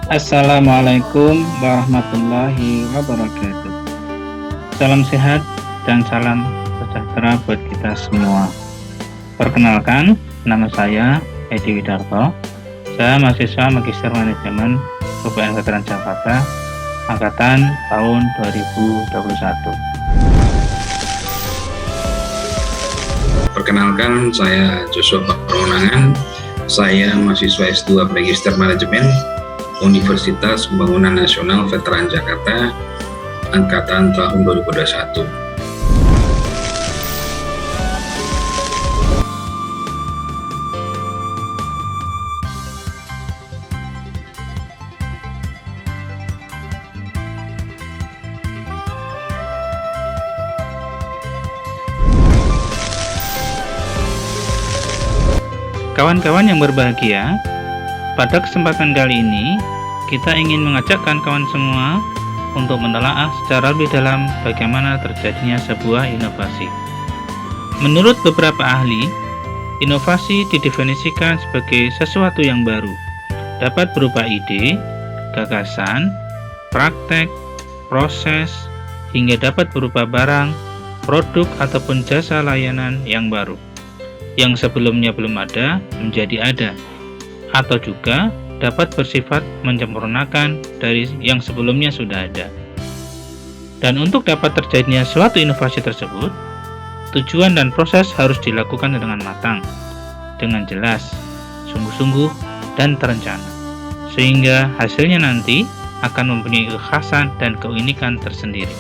Assalamualaikum warahmatullahi wabarakatuh. Salam sehat dan salam sejahtera buat kita semua. Perkenalkan, nama saya Edi Widarto. Saya mahasiswa Magister Manajemen UPN Veteran Jakarta, angkatan tahun 2021. Perkenalkan, saya Joshua Permonangan. Saya mahasiswa S2 Magister Manajemen Universitas Pembangunan Nasional Veteran Jakarta, angkatan tahun 2021. Kawan-kawan yang berbahagia, pada kesempatan kali ini kita ingin mengajakkan kawan semua untuk menelaah secara lebih dalam bagaimana terjadinya sebuah inovasi. Menurut beberapa ahli, inovasi didefinisikan sebagai sesuatu yang baru, dapat berupa ide, gagasan, praktek, proses, hingga dapat berupa barang, produk ataupun jasa layanan yang baru, yang sebelumnya belum ada menjadi ada, atau juga dapat bersifat menyempurnakan dari yang sebelumnya sudah ada. Dan untuk dapat terjadinya suatu inovasi tersebut, tujuan dan proses harus dilakukan dengan matang, dengan jelas, sungguh-sungguh, dan terencana, sehingga hasilnya nanti akan mempunyai kekhasan dan keunikan tersendiri.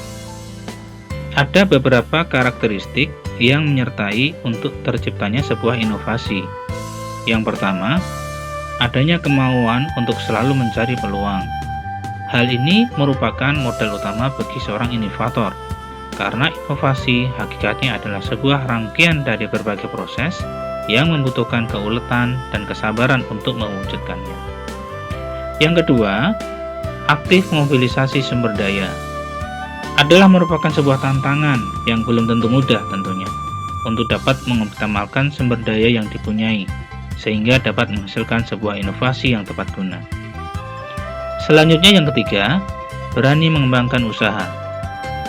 Ada beberapa karakteristik yang menyertai untuk terciptanya sebuah inovasi. Yang pertama, adanya kemauan untuk selalu mencari peluang. Hal ini merupakan modal utama bagi seorang inovator, karena inovasi hakikatnya adalah sebuah rangkaian dari berbagai proses yang membutuhkan keuletan dan kesabaran untuk mewujudkannya. Yang kedua, aktif mobilisasi sumber daya adalah merupakan sebuah tantangan yang belum tentu mudah tentunya untuk dapat mengoptimalkan sumber daya yang dipunyai sehingga dapat menghasilkan sebuah inovasi yang tepat guna. Selanjutnya yang ketiga, berani mengembangkan usaha.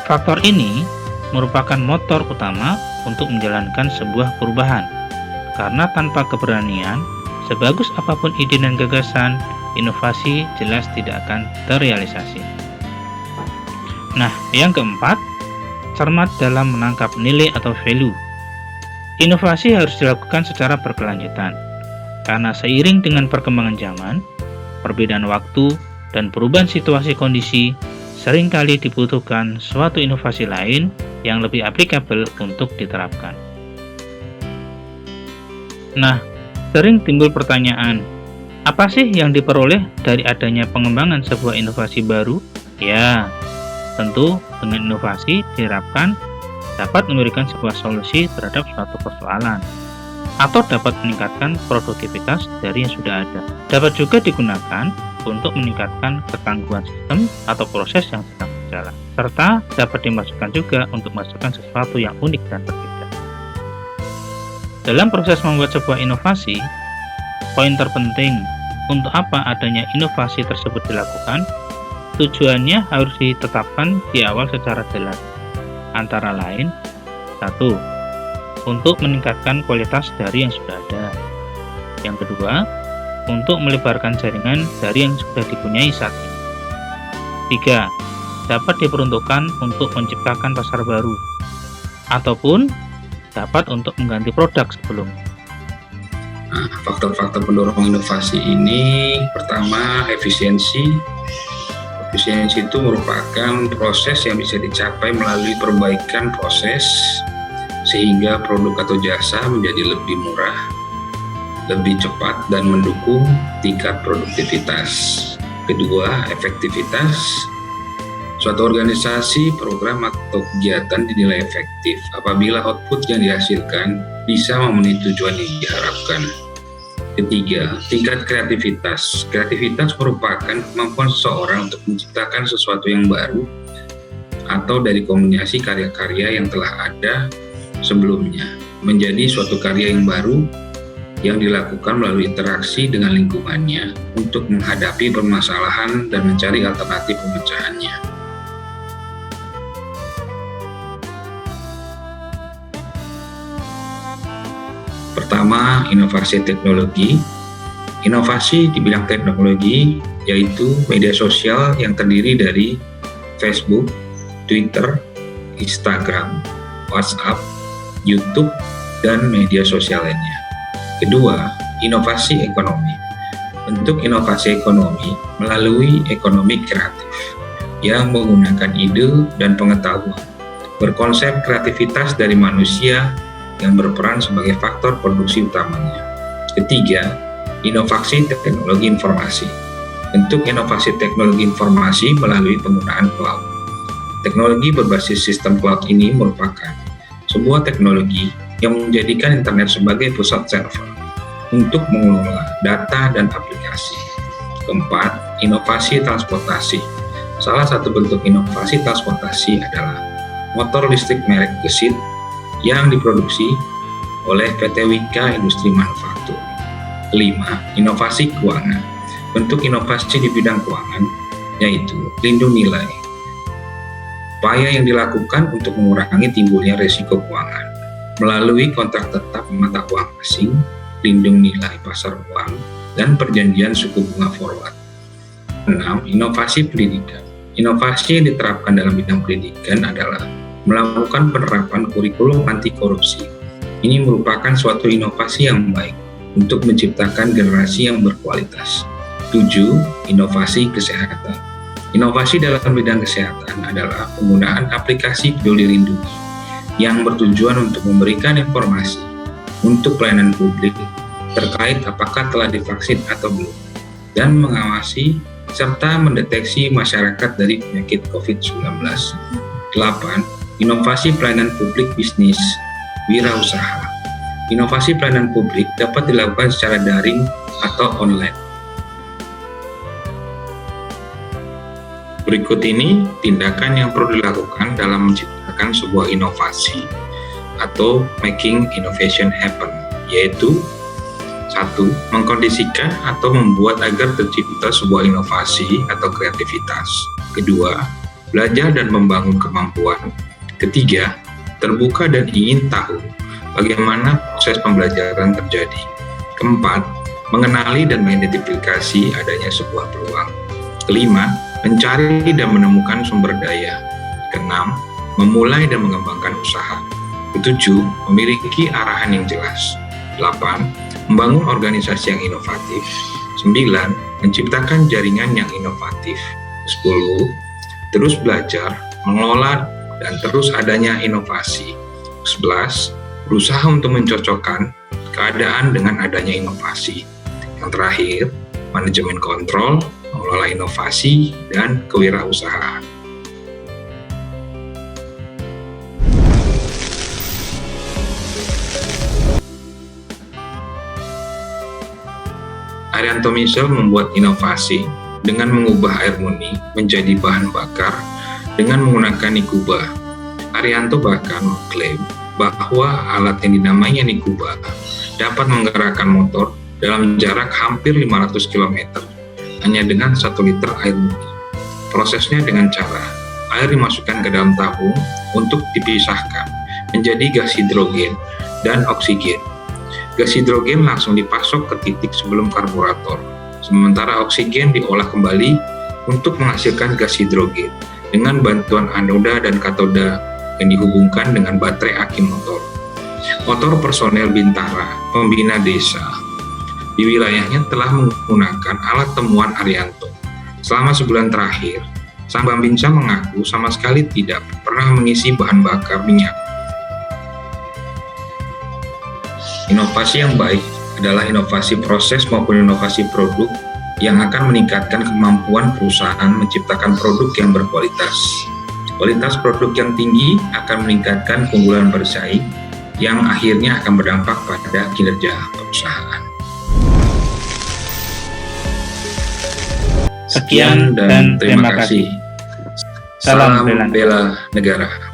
Faktor ini merupakan motor utama untuk menjalankan sebuah perubahan, karena tanpa keberanian, sebagus apapun ide dan gagasan, inovasi jelas tidak akan terrealisasi. Nah, yang keempat, cermat dalam menangkap nilai atau value. Inovasi harus dilakukan secara berkelanjutan, karena seiring dengan perkembangan zaman, perbedaan waktu, dan perubahan situasi kondisi, seringkali dibutuhkan suatu inovasi lain yang lebih aplikabel untuk diterapkan. Nah, sering timbul pertanyaan, apa sih yang diperoleh dari adanya pengembangan sebuah inovasi baru? Ya, tentu dengan inovasi diharapkan dapat memberikan sebuah solusi terhadap suatu persoalan atau dapat meningkatkan produktivitas dari yang sudah ada. Dapat juga digunakan untuk meningkatkan ketangguhan sistem atau proses yang sedang berjalan, serta dapat dimasukkan juga untuk menghasilkan sesuatu yang unik dan berbeda. Dalam proses membuat sebuah inovasi, poin terpenting untuk apa adanya inovasi tersebut dilakukan, tujuannya harus ditetapkan di awal secara jelas. Antara lain, 1. Untuk meningkatkan kualitas dari yang sudah ada. Yang kedua, untuk melebarkan jaringan dari yang sudah dipunyai saat ini. 3. Dapat diperuntukkan untuk menciptakan pasar baru, ataupun dapat untuk mengganti produk sebelumnya. Faktor-faktor pendorong inovasi ini, pertama, efisiensi. Efisiensi itu merupakan proses yang bisa dicapai melalui perbaikan proses sehingga produk atau jasa menjadi lebih murah, lebih cepat, dan mendukung tingkat produktivitas. Kedua, efektivitas. Suatu organisasi, program, atau kegiatan dinilai efektif apabila output yang dihasilkan bisa memenuhi tujuan yang diharapkan. Ketiga, tingkat kreativitas. Kreativitas merupakan kemampuan seseorang untuk menciptakan sesuatu yang baru atau dari kombinasi karya-karya yang telah ada sebelumnya menjadi suatu karya yang baru yang dilakukan melalui interaksi dengan lingkungannya untuk menghadapi permasalahan dan mencari alternatif pemecahannya. Pertama, inovasi teknologi. Inovasi di bidang teknologi yaitu media sosial yang terdiri dari Facebook, Twitter, Instagram, WhatsApp, YouTube, dan media sosial lainnya. Kedua, inovasi ekonomi. Bentuk inovasi ekonomi melalui ekonomi kreatif yang menggunakan ide dan pengetahuan, berkonsep kreativitas dari manusia yang berperan sebagai faktor produksi utamanya. Ketiga, inovasi teknologi informasi. Bentuk inovasi teknologi informasi melalui penggunaan cloud. Teknologi berbasis sistem cloud ini merupakan sebuah teknologi yang menjadikan internet sebagai pusat server untuk mengelola data dan aplikasi. Keempat, inovasi transportasi. Salah satu bentuk inovasi transportasi adalah motor listrik merek Gesit yang diproduksi oleh PT Wika Industri Manufaktur. Kelima, inovasi keuangan. Bentuk inovasi di bidang keuangan yaitu lindung nilai. Upaya yang dilakukan untuk mengurangi timbulnya risiko keuangan melalui kontrak tetap mata uang asing, lindung nilai pasar uang, dan perjanjian suku bunga forward. 6. Inovasi pendidikan. Inovasi yang diterapkan dalam bidang pendidikan adalah melakukan penerapan kurikulum anti korupsi. Ini merupakan suatu inovasi yang baik untuk menciptakan generasi yang berkualitas. 7. Inovasi kesehatan. Inovasi dalam bidang kesehatan adalah penggunaan aplikasi Peduli Lindungi yang bertujuan untuk memberikan informasi untuk pelayanan publik terkait apakah telah divaksin atau belum, dan mengawasi serta mendeteksi masyarakat dari penyakit COVID-19. 8. Inovasi pelayanan publik bisnis wirausaha. Inovasi pelayanan publik dapat dilakukan secara daring atau online. Berikut ini tindakan yang perlu dilakukan dalam menciptakan sebuah inovasi atau making innovation happen, yaitu 1. Mengkondisikan atau membuat agar tercipta sebuah inovasi atau kreativitas. Kedua, belajar dan membangun kemampuan. Ketiga, terbuka dan ingin tahu bagaimana proses pembelajaran terjadi. Keempat, mengenali dan mengidentifikasi adanya sebuah peluang. Kelima, mencari dan menemukan sumber daya. Keenam, memulai dan mengembangkan usaha. Ketujuh, memiliki arahan yang jelas. 8. Membangun organisasi yang inovatif. 9. Menciptakan jaringan yang inovatif. 10. Terus belajar, mengelola, dan terus adanya inovasi. 11. Berusaha untuk mencocokkan keadaan dengan adanya inovasi. Yang terakhir, manajemen kontrol, mengelola inovasi, dan kewirausahaan. Arianto Misal membuat inovasi dengan mengubah air murni menjadi bahan bakar dengan menggunakan Nikuba. Arianto bahkan mengklaim bahwa alat yang dinamainya Nikuba dapat menggerakkan motor dalam jarak hampir 500 km hanya dengan 1 liter air murni. Prosesnya dengan cara air dimasukkan ke dalam tabung untuk dipisahkan menjadi gas hidrogen dan oksigen. Gas hidrogen langsung dipasok ke titik sebelum karburator, sementara oksigen diolah kembali untuk menghasilkan gas hidrogen dengan bantuan anoda dan katoda yang dihubungkan dengan baterai aki motor. Motor personel Bintara, pembina desa di wilayahnya telah menggunakan alat temuan Arianto. Selama sebulan terakhir, Sang Bambinsa mengaku sama sekali tidak pernah mengisi bahan bakar minyak. Inovasi yang baik adalah inovasi proses maupun inovasi produk yang akan meningkatkan kemampuan perusahaan menciptakan produk yang berkualitas. Kualitas produk yang tinggi akan meningkatkan keunggulan bersaing yang akhirnya akan berdampak pada kinerja perusahaan. Sekian dan terima kasih. Salam bela negara.